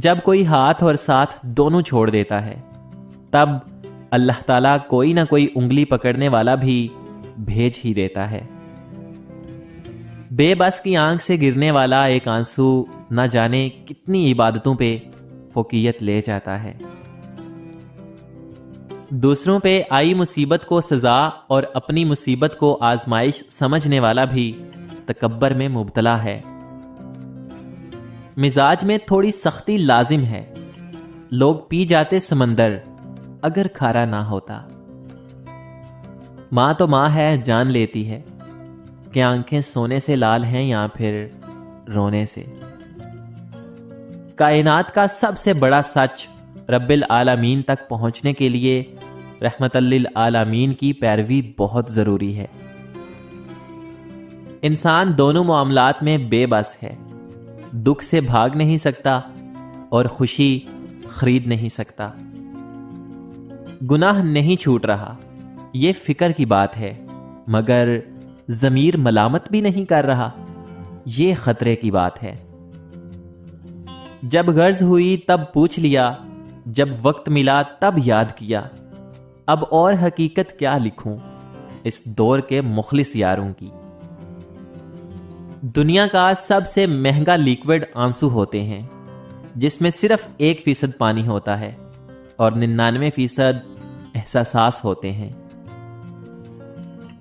جب کوئی ہاتھ اور ساتھ دونوں چھوڑ دیتا ہے تب اللہ تعالیٰ کوئی نہ کوئی انگلی پکڑنے والا بھی بھیج ہی دیتا ہے۔ بے بس کی آنکھ سے گرنے والا ایک آنسو نہ جانے کتنی عبادتوں پہ فوقیت لے جاتا ہے۔ دوسروں پہ آئی مصیبت کو سزا اور اپنی مصیبت کو آزمائش سمجھنے والا بھی تکبر میں مبتلا ہے۔ مزاج میں تھوڑی سختی لازم ہے، لوگ پی جاتے سمندر اگر کھارا نہ ہوتا۔ ماں تو ماں ہے، جان لیتی ہے کہ آنکھیں سونے سے لال ہیں یا پھر رونے سے۔ کائنات کا سب سے بڑا سچ رب العالمین تک پہنچنے کے لیے رحمت للعالمین کی پیروی بہت ضروری ہے۔ انسان دونوں معاملات میں بے بس ہے، دکھ سے بھاگ نہیں سکتا اور خوشی خرید نہیں سکتا۔ گناہ نہیں چھوٹ رہا، یہ فکر کی بات ہے، مگر ضمیر ملامت بھی نہیں کر رہا، یہ خطرے کی بات ہے۔ جب غرض ہوئی تب پوچھ لیا، جب وقت ملا تب یاد کیا، اب اور حقیقت کیا لکھوں اس دور کے مخلص یاروں کی۔ دنیا کا سب سے مہنگا لیکوڈ آنسو ہوتے ہیں، جس میں صرف 1% پانی ہوتا ہے اور 99% احساسات ہوتے ہیں۔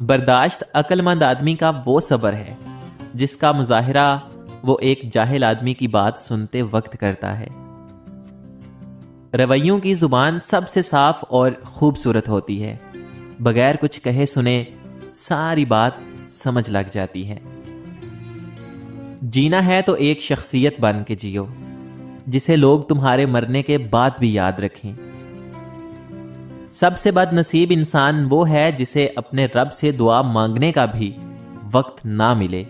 برداشت عقل مند آدمی کا وہ صبر ہے جس کا مظاہرہ وہ ایک جاہل آدمی کی بات سنتے وقت کرتا ہے۔ رویوں کی زبان سب سے صاف اور خوبصورت ہوتی ہے، بغیر کچھ کہے سنے ساری بات سمجھ لگ جاتی ہے۔ جینا ہے تو ایک شخصیت بن کے جیو جسے لوگ تمہارے مرنے کے بعد بھی یاد رکھیں۔ سب سے بد نصیب انسان وہ ہے جسے اپنے رب سے دعا مانگنے کا بھی وقت نہ ملے۔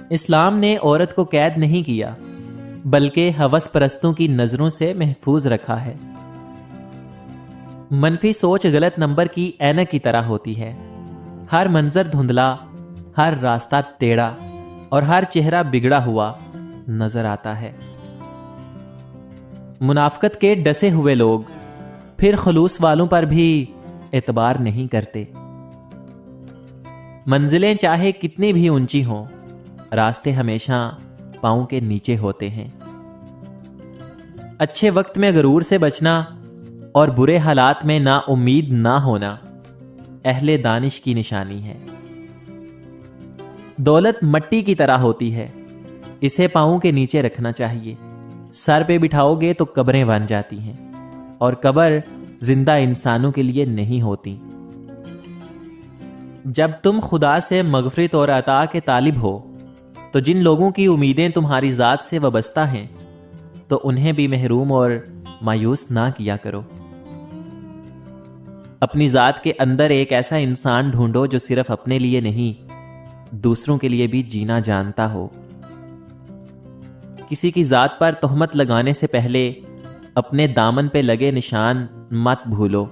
اسلام نے عورت کو قید نہیں کیا بلکہ ہوس پرستوں کی نظروں سے محفوظ رکھا ہے۔ منفی سوچ غلط نمبر کی اینک کی طرح ہوتی ہے، ہر منظر دھندلا، ہر راستہ ٹیڑھا اور ہر چہرہ بگڑا ہوا نظر آتا ہے۔ منافقت کے ڈسے ہوئے لوگ پھر خلوص والوں پر بھی اعتبار نہیں کرتے۔ منزلیں چاہے کتنی بھی اونچی ہوں، راستے ہمیشہ پاؤں کے نیچے ہوتے ہیں۔ اچھے وقت میں غرور سے بچنا اور برے حالات میں نا امید نہ ہونا اہل دانش کی نشانی ہے۔ دولت مٹی کی طرح ہوتی ہے، اسے پاؤں کے نیچے رکھنا چاہیے، سر پہ بٹھاؤ گے تو قبریں بن جاتی ہیں، اور قبر زندہ انسانوں کے لیے نہیں ہوتی۔ جب تم خدا سے مغفرت اور عطا کے طالب ہو تو جن لوگوں کی امیدیں تمہاری ذات سے وابستہ ہیں تو انہیں بھی محروم اور مایوس نہ کیا کرو۔ اپنی ذات کے اندر ایک ایسا انسان ڈھونڈو جو صرف اپنے لیے نہیں دوسروں کے لیے بھی جینا جانتا ہو۔ کسی کی ذات پر تہمت لگانے سے پہلے اپنے دامن پہ لگے نشان مت بھولو۔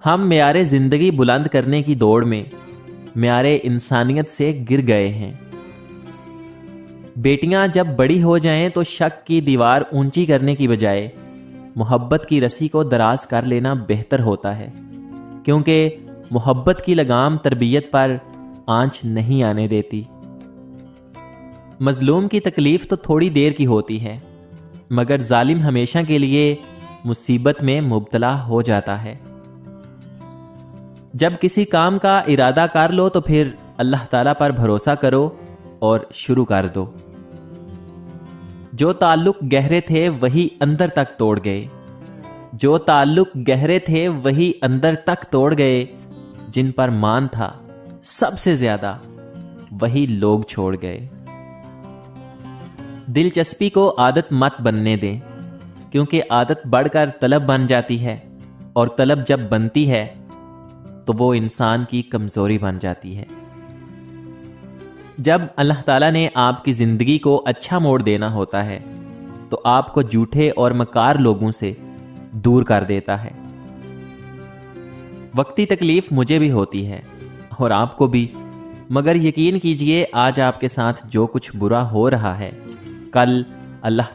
ہم معیار زندگی بلند کرنے کی دوڑ میں معیار انسانیت سے گر گئے ہیں۔ بیٹیاں جب بڑی ہو جائیں تو شک کی دیوار اونچی کرنے کی بجائے محبت کی رسی کو دراز کر لینا بہتر ہوتا ہے، کیونکہ محبت کی لگام تربیت پر آنچ نہیں آنے دیتی۔ مظلوم کی تکلیف تو تھوڑی دیر کی ہوتی ہے، مگر ظالم ہمیشہ کے لیے مصیبت میں مبتلا ہو جاتا ہے۔ جب کسی کام کا ارادہ کر لو تو پھر اللہ تعالیٰ پر بھروسہ کرو اور شروع کر دو۔ جو تعلق گہرے تھے وہی اندر تک توڑ گئے، جو تعلق گہرے تھے وہی اندر تک توڑ گئے، جن پر مان تھا سب سے زیادہ وہی لوگ چھوڑ گئے۔ دلچسپی کو عادت مت بننے دیں، کیونکہ عادت بڑھ کر طلب بن جاتی ہے، اور طلب جب بنتی ہے تو وہ انسان کی کمزوری بن جاتی ہے۔ جب اللہ تعالیٰ نے آپ کی زندگی کو اچھا موڑ دینا ہوتا ہے تو آپ کو جھوٹے اور مکار لوگوں سے دور کر دیتا ہے۔ وقتی تکلیف مجھے بھی ہوتی ہے اور آپ کو بھی، مگر یقین کیجئے آج آپ کے ساتھ جو کچھ برا ہو رہا ہے کل اللہ